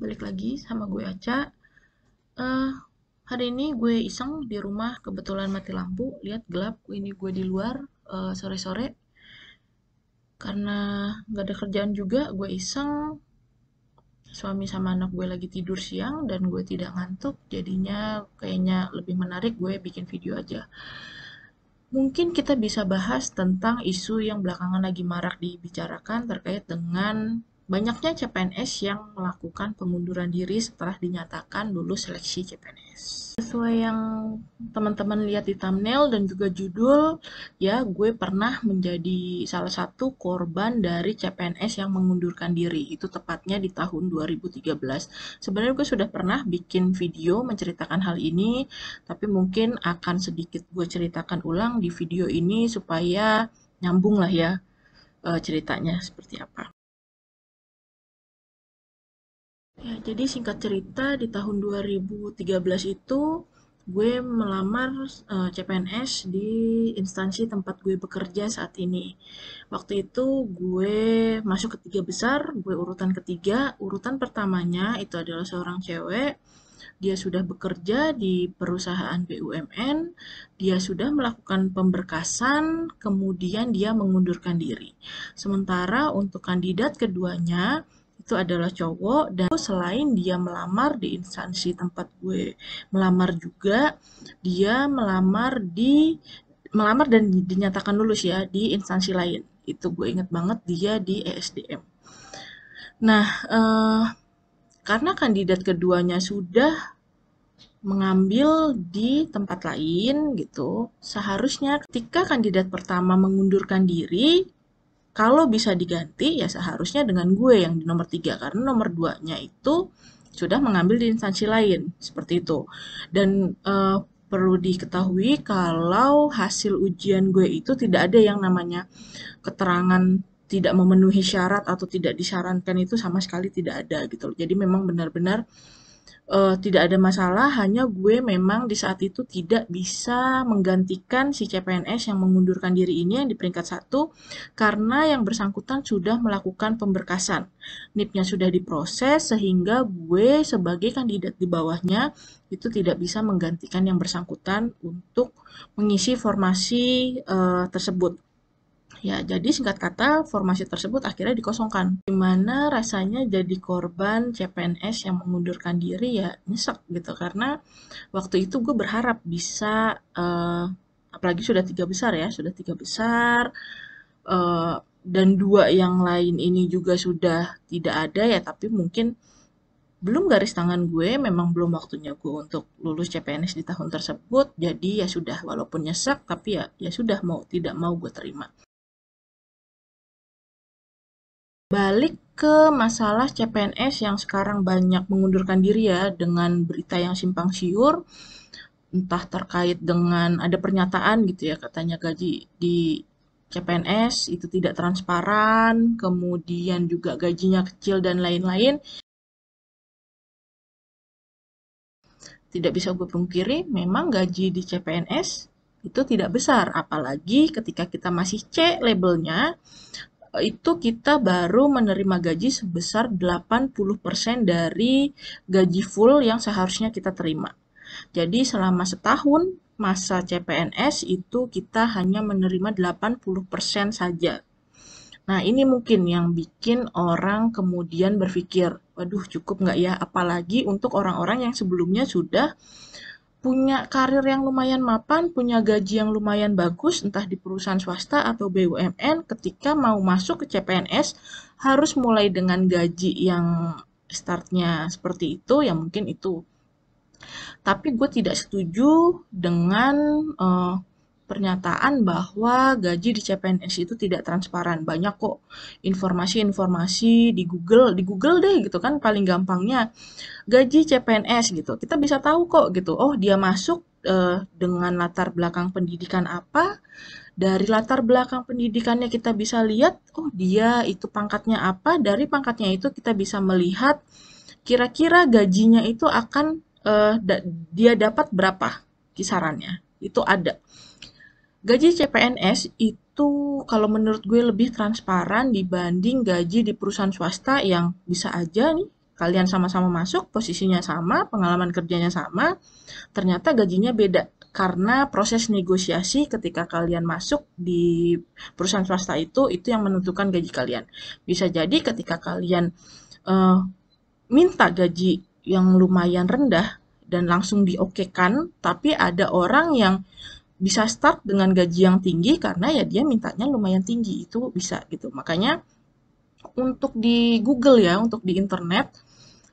balik lagi sama gue Aca. Eh, Hari ini gue iseng di rumah, kebetulan mati lampu, lihat gelap. Ini gue di luar sore-sore karena nggak ada kerjaan juga. Gue iseng, suami sama anak gue lagi tidur siang dan gue tidak ngantuk. Jadinya kayaknya lebih menarik gue bikin video aja. Mungkin kita bisa bahas tentang isu yang belakangan lagi marak dibicarakan terkait dengan banyaknya CPNS yang melakukan pengunduran diri setelah dinyatakan lulus seleksi CPNS. Sesuai yang teman-teman lihat di thumbnail dan juga judul, ya gue pernah menjadi salah satu korban dari CPNS yang mengundurkan diri. Itu tepatnya di tahun 2013. Sebenarnya gue sudah pernah bikin video menceritakan hal ini, tapi mungkin akan sedikit gue ceritakan ulang di video ini supaya nyambung lah ya ceritanya seperti apa. Ya, jadi singkat cerita di tahun 2013 itu gue melamar CPNS di instansi tempat gue bekerja saat ini. Waktu itu gue masuk ke tiga besar, gue urutan ketiga. Urutan pertamanya itu adalah seorang cewek. Dia sudah bekerja di perusahaan BUMN, dia sudah melakukan pemberkasan, kemudian dia mengundurkan diri. Sementara untuk kandidat keduanya, itu adalah cowok dan selain dia melamar di instansi tempat gue melamar juga, dia melamar dan dinyatakan lulus ya di instansi lain. Itu gue inget banget dia di ESDM. Nah, karena kandidat keduanya sudah mengambil di tempat lain gitu, seharusnya ketika kandidat pertama mengundurkan diri, kalau bisa diganti ya seharusnya dengan gue yang di nomor 3 karena nomor 2-nya itu sudah mengambil di instansi lain seperti itu. Dan perlu diketahui kalau hasil ujian gue itu tidak ada yang namanya keterangan tidak memenuhi syarat atau tidak disarankan, itu sama sekali tidak ada gitu. Jadi memang benar-benar tidak ada masalah, hanya gue memang di saat itu tidak bisa menggantikan si CPNS yang mengundurkan diri ini yang di peringkat 1 karena yang bersangkutan sudah melakukan pemberkasan. NIP-nya sudah diproses sehingga gue sebagai kandidat di bawahnya itu tidak bisa menggantikan yang bersangkutan untuk mengisi formasi tersebut. Ya, jadi singkat kata, formasi tersebut akhirnya dikosongkan. Gimana rasanya jadi korban CPNS yang mengundurkan diri, ya nyesek gitu. Karena waktu itu gue berharap bisa, apalagi sudah tiga besar ya, sudah tiga besar, eh, dan dua yang lain ini juga sudah tidak ada ya, tapi mungkin belum garis tangan gue, memang belum waktunya gue untuk lulus CPNS di tahun tersebut. Jadi ya sudah, walaupun nyesek, tapi ya sudah, mau tidak mau gue terima. Balik ke masalah CPNS yang sekarang banyak mengundurkan diri ya dengan berita yang simpang siur, entah terkait dengan ada pernyataan gitu ya katanya gaji di CPNS itu tidak transparan, kemudian juga gajinya kecil dan lain-lain. Tidak bisa gue pungkiri, memang gaji di CPNS itu tidak besar, apalagi ketika kita masih C labelnya, itu kita baru menerima gaji sebesar 80% dari gaji full yang seharusnya kita terima. Jadi selama setahun masa CPNS itu kita hanya menerima 80% saja. Nah, ini mungkin yang bikin orang kemudian berpikir, waduh cukup nggak ya? Apalagi untuk orang-orang yang sebelumnya sudah punya karir yang lumayan mapan, punya gaji yang lumayan bagus, entah di perusahaan swasta atau BUMN, ketika mau masuk ke CPNS, harus mulai dengan gaji yang startnya seperti itu, ya mungkin itu. Tapi gue tidak setuju dengan pernyataan bahwa gaji di CPNS itu tidak transparan. Banyak kok informasi-informasi di Google deh gitu kan paling gampangnya gaji CPNS gitu. Kita bisa tahu kok gitu. Oh, dia masuk dengan latar belakang pendidikan apa? Dari latar belakang pendidikannya kita bisa lihat, oh dia itu pangkatnya apa? Dari pangkatnya itu kita bisa melihat kira-kira gajinya itu akan dia dapat berapa kisarannya. Itu ada. Gaji CPNS itu kalau menurut gue lebih transparan dibanding gaji di perusahaan swasta yang bisa aja nih kalian sama-sama masuk, posisinya sama, pengalaman kerjanya sama, ternyata gajinya beda. Karena proses negosiasi ketika kalian masuk di perusahaan swasta itu yang menentukan gaji kalian. Bisa jadi ketika kalian eh, minta gaji yang lumayan rendah dan langsung diokekan, tapi ada orang yang bisa start dengan gaji yang tinggi karena ya dia mintanya lumayan tinggi, itu bisa gitu. Makanya untuk di Google ya, untuk di internet,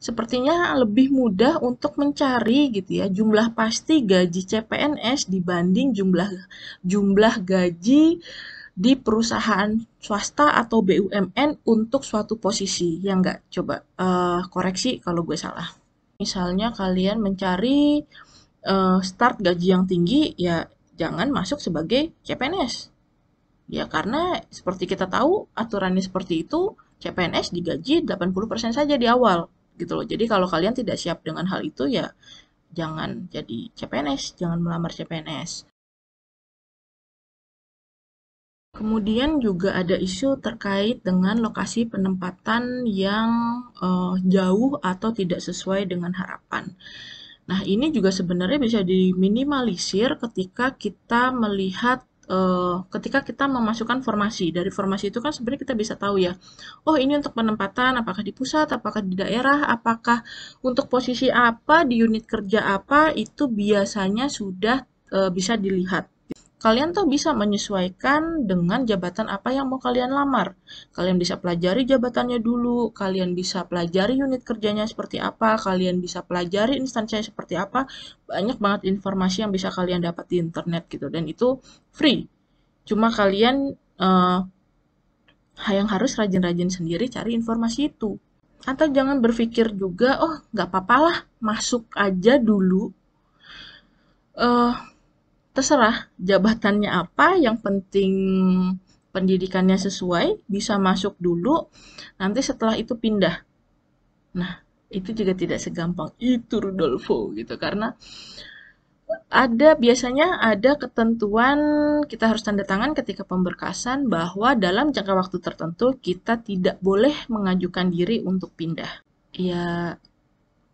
sepertinya lebih mudah untuk mencari gitu ya jumlah pasti gaji CPNS dibanding jumlah gaji di perusahaan swasta atau BUMN untuk suatu posisi. Ya enggak? Coba koreksi kalau gue salah. Misalnya kalian mencari start gaji yang tinggi, ya jangan masuk sebagai CPNS. Ya karena seperti kita tahu aturannya seperti itu, CPNS digaji 80% saja di awal gitu loh. Jadi kalau kalian tidak siap dengan hal itu ya jangan jadi CPNS, jangan melamar CPNS. Kemudian juga ada isu terkait dengan lokasi penempatan yang jauh atau tidak sesuai dengan harapan. Nah, ini juga sebenarnya bisa diminimalisir ketika kita melihat ketika kita memasukkan formasi. Dari formasi itu kan sebenarnya kita bisa tahu ya, oh ini untuk penempatan, apakah di pusat, apakah di daerah, apakah untuk posisi apa, di unit kerja apa, itu biasanya sudah bisa dilihat. Kalian tuh bisa menyesuaikan dengan jabatan apa yang mau kalian lamar. Kalian bisa pelajari jabatannya dulu, kalian bisa pelajari unit kerjanya seperti apa, kalian bisa pelajari instansinya seperti apa. Banyak banget informasi yang bisa kalian dapat di internet gitu, dan itu free. Cuma kalian yang harus rajin-rajin sendiri cari informasi itu. Atau jangan berpikir juga, oh nggak apa-apa lah, masuk aja dulu. eh Terserah jabatannya apa, yang penting pendidikannya sesuai, bisa masuk dulu, nanti setelah itu pindah. Nah, itu juga tidak segampang itu Rudolfo gitu, karena biasanya ada ketentuan kita harus tanda tangan ketika pemberkasan bahwa dalam jangka waktu tertentu kita tidak boleh mengajukan diri untuk pindah. Ya,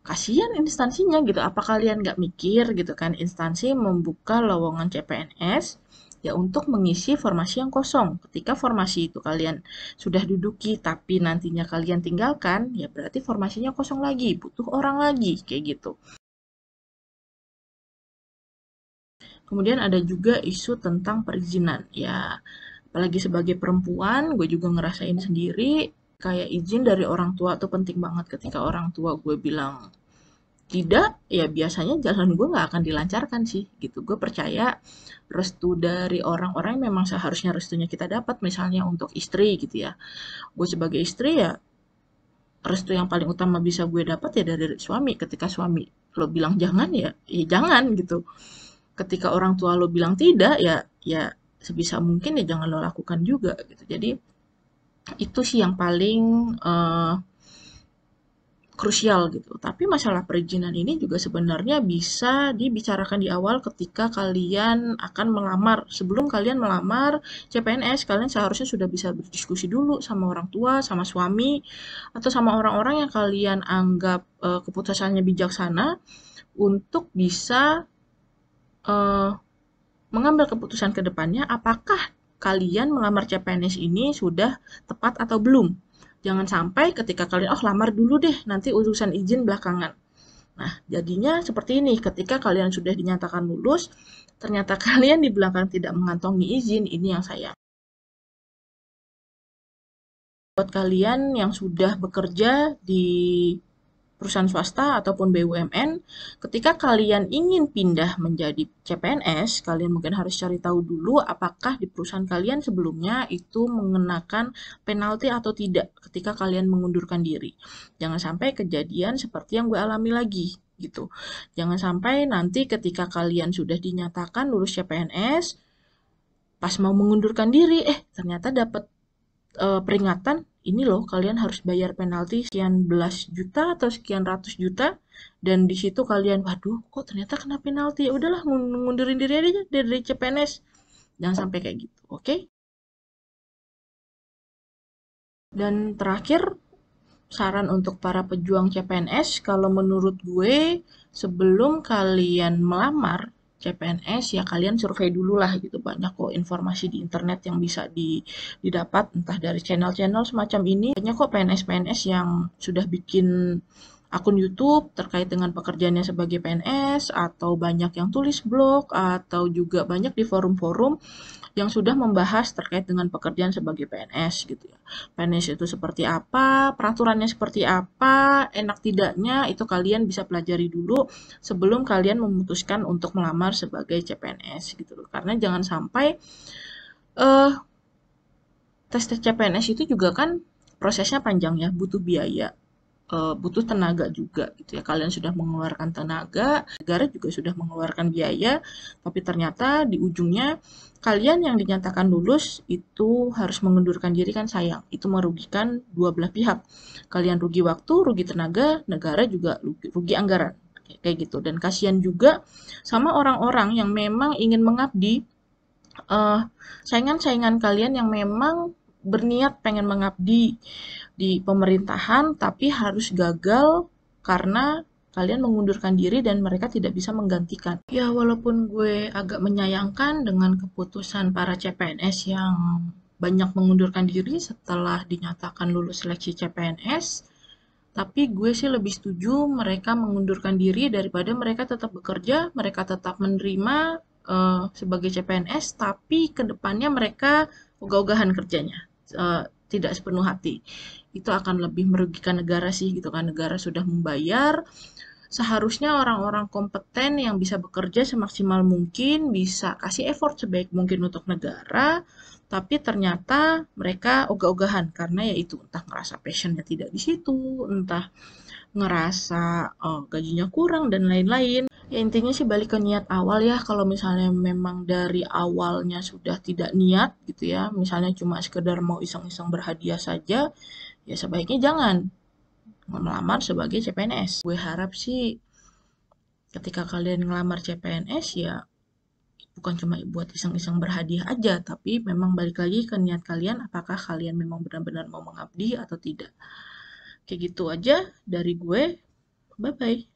kasihan instansinya gitu. Apa kalian nggak mikir gitu kan, instansi membuka lowongan CPNS ya untuk mengisi formasi yang kosong. Ketika formasi itu kalian sudah duduki tapi nantinya kalian tinggalkan, ya berarti formasinya kosong lagi, butuh orang lagi kayak gitu. Kemudian ada juga isu tentang perizinan. Ya, apalagi sebagai perempuan, gue juga ngerasain sendiri kayak izin dari orang tua tuh penting banget. Ketika orang tua gue bilang tidak, ya biasanya jalan gue nggak akan dilancarkan sih, gitu. Gue percaya restu dari orang-orang yang memang seharusnya restunya kita dapat, misalnya untuk istri gitu ya. Gue sebagai istri ya, restu yang paling utama bisa gue dapat ya dari suami. Ketika suami lo bilang jangan ya jangan gitu. Ketika orang tua lo bilang tidak ya sebisa mungkin ya jangan lo lakukan juga gitu. Jadi itu sih yang paling krusial gitu. Tapi masalah perizinan ini juga sebenarnya bisa dibicarakan di awal ketika kalian akan melamar. Sebelum kalian melamar CPNS, kalian seharusnya sudah bisa berdiskusi dulu sama orang tua, sama suami, atau sama orang-orang yang kalian anggap keputusannya bijaksana untuk bisa eh, mengambil keputusan ke depannya apakah kalian melamar CPNS ini sudah tepat atau belum. Jangan sampai ketika kalian, oh lamar dulu deh, nanti urusan izin belakangan. Nah, jadinya seperti ini, ketika kalian sudah dinyatakan lulus, ternyata kalian di belakang tidak mengantongi izin, ini yang sayang. Buat kalian yang sudah bekerja di perusahaan swasta ataupun BUMN, ketika kalian ingin pindah menjadi CPNS, kalian mungkin harus cari tahu dulu apakah di perusahaan kalian sebelumnya itu mengenakan penalti atau tidak ketika kalian mengundurkan diri. Jangan sampai kejadian seperti yang gue alami lagi gitu. Jangan sampai nanti ketika kalian sudah dinyatakan lulus CPNS, pas mau mengundurkan diri, ternyata dapat peringatan, ini loh kalian harus bayar penalti sekian belas juta atau sekian ratus juta, dan di situ kalian waduh kok ternyata kena penalti, ya udahlah ngundurin diri aja dari CPNS. Jangan sampai kayak gitu, oke? Dan terakhir, saran untuk para pejuang CPNS, kalau menurut gue, sebelum kalian melamar CPNS, ya kalian survei dulu lah gitu. Banyak kok informasi di internet yang bisa didapat, entah dari channel-channel semacam ini. Banyak kok PNS-PNS yang sudah bikin akun YouTube terkait dengan pekerjaannya sebagai PNS, atau banyak yang tulis blog, atau juga banyak di forum-forum yang sudah membahas terkait dengan pekerjaan sebagai PNS gitu ya. PNS itu seperti apa, peraturannya seperti apa, enak tidaknya itu kalian bisa pelajari dulu sebelum kalian memutuskan untuk melamar sebagai CPNS gitu loh. Karena jangan sampai eh tes CPNS itu juga kan prosesnya panjang ya, butuh biaya, butuh tenaga juga gitu ya. Kalian sudah mengeluarkan tenaga, negara juga sudah mengeluarkan biaya, tapi ternyata di ujungnya kalian yang dinyatakan lulus itu harus mengundurkan diri, kan sayang. Itu merugikan dua belah pihak. Kalian rugi waktu, rugi tenaga, negara juga rugi anggaran. Kayak gitu. Dan kasihan juga sama orang-orang yang memang ingin mengabdi, eh, saingan-saingan kalian yang memang berniat pengen mengabdi di pemerintahan tapi harus gagal karena kalian mengundurkan diri dan mereka tidak bisa menggantikan. Ya, walaupun gue agak menyayangkan dengan keputusan para CPNS yang banyak mengundurkan diri setelah dinyatakan lulus seleksi CPNS, tapi gue sih lebih setuju mereka mengundurkan diri daripada mereka tetap bekerja, mereka tetap menerima sebagai CPNS, tapi kedepannya mereka ogah-ogahan kerjanya, tidak sepenuh hati. Itu akan lebih merugikan negara sih gitu kan. Negara sudah membayar, seharusnya orang-orang kompeten yang bisa bekerja semaksimal mungkin, bisa kasih effort sebaik mungkin untuk negara, tapi ternyata mereka ogah-ogahan karena ya itu entah ngerasa passionnya tidak di situ, entah ngerasa gajinya kurang dan lain-lain. Ya intinya sih balik ke niat awal ya. Kalau misalnya memang dari awalnya sudah tidak niat gitu ya, misalnya cuma sekedar mau iseng-iseng berhadiah saja, ya sebaiknya jangan melamar sebagai CPNS. Gue harap sih ketika kalian ngelamar CPNS ya bukan cuma buat iseng-iseng berhadiah aja, tapi memang balik lagi ke niat kalian, apakah kalian memang benar-benar mau mengabdi atau tidak. Kayak gitu aja dari gue. Bye-bye.